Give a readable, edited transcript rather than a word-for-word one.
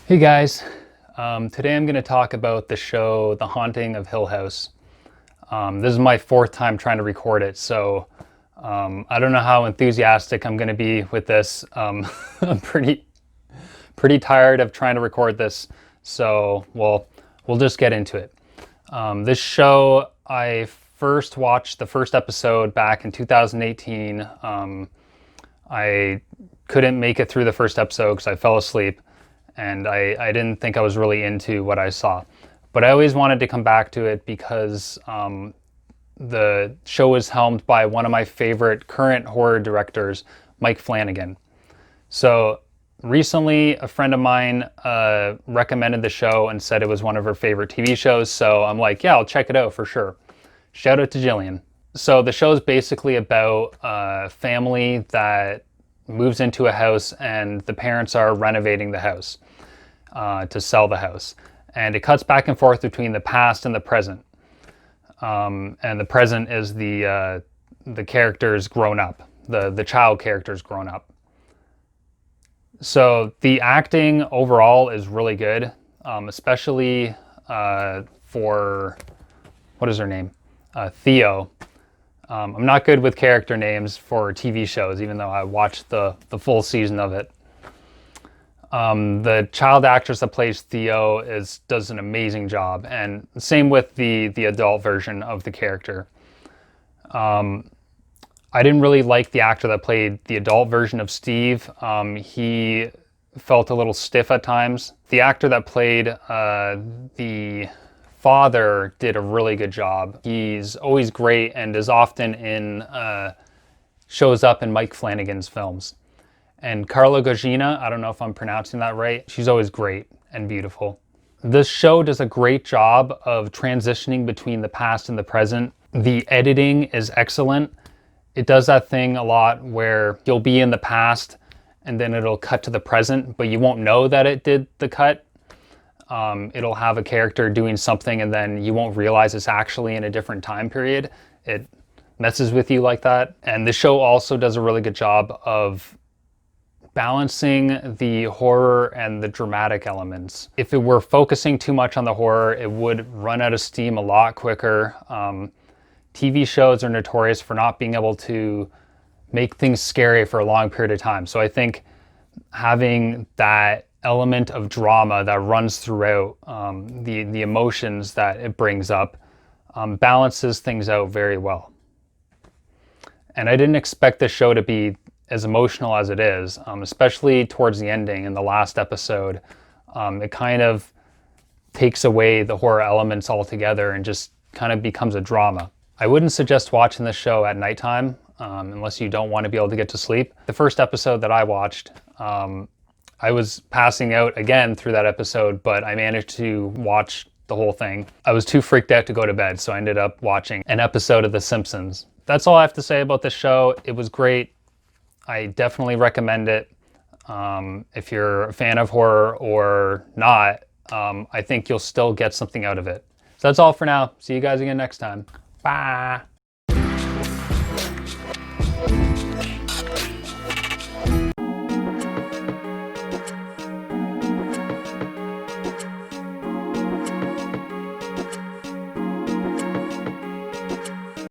Hey guys, today I'm going to talk about the show The Haunting of Hill House. This is my fourth time trying to record it, so I don't know how enthusiastic I'm going to be with this. I'm pretty tired of trying to record this, so we'll just get into it. This show, I first watched the first episode back in 2018. I couldn't make it through the first episode because I fell asleep. And I didn't think I was really into what I saw. But I always wanted to come back to it because the show is helmed by one of my favorite current horror directors, Mike Flanagan. So recently, a friend of mine recommended the show and said it was one of her favorite TV shows. So I'm like, yeah, I'll check it out for sure. Shout out to Jillian. So the show is basically about a family that moves into a house and the parents are renovating the house to sell the house. And it cuts back and forth between the past and the present. And the present is the characters grown up, the child characters grown up. So the acting overall is really good, especially for, what is her name? Theo. I'm not good with character names for TV shows, even though I watched the full season of it. The child actress that plays Theo does an amazing job, and same with the adult version of the character. I didn't really like the actor that played the adult version of Steve. He felt a little stiff at times. The actor that played the father did a really good job. He's always great and is often shows up in Mike Flanagan's films. And Carla Gugino, I don't know if I'm pronouncing that right, she's always great and beautiful. This show does a great job of transitioning between the past and the present. The editing is excellent. It does that thing a lot where you'll be in the past and then it'll cut to the present, but you won't know that it did the cut. It'll have a character doing something and then you won't realize it's actually in a different time period. It messes with you like that. And the show also does a really good job of balancing the horror and the dramatic elements. If it were focusing too much on the horror, it would run out of steam a lot quicker. TV shows are notorious for not being able to make things scary for a long period of time. So I think having that element of drama that runs throughout the emotions that it brings up balances things out very well. And I didn't expect this show to be as emotional as it is, especially towards the ending in the last episode. It kind of takes away the horror elements altogether and just kind of becomes a drama. I wouldn't suggest watching this show at nighttime unless you don't want to be able to get to sleep. The first episode that I watched, I was passing out again through that episode, but I managed to watch the whole thing. I was too freaked out to go to bed, so I ended up watching an episode of The Simpsons. That's all I have to say about this show. It was great. I definitely recommend it. If you're a fan of horror or not, I think you'll still get something out of it. So that's all for now. See you guys again next time. Bye.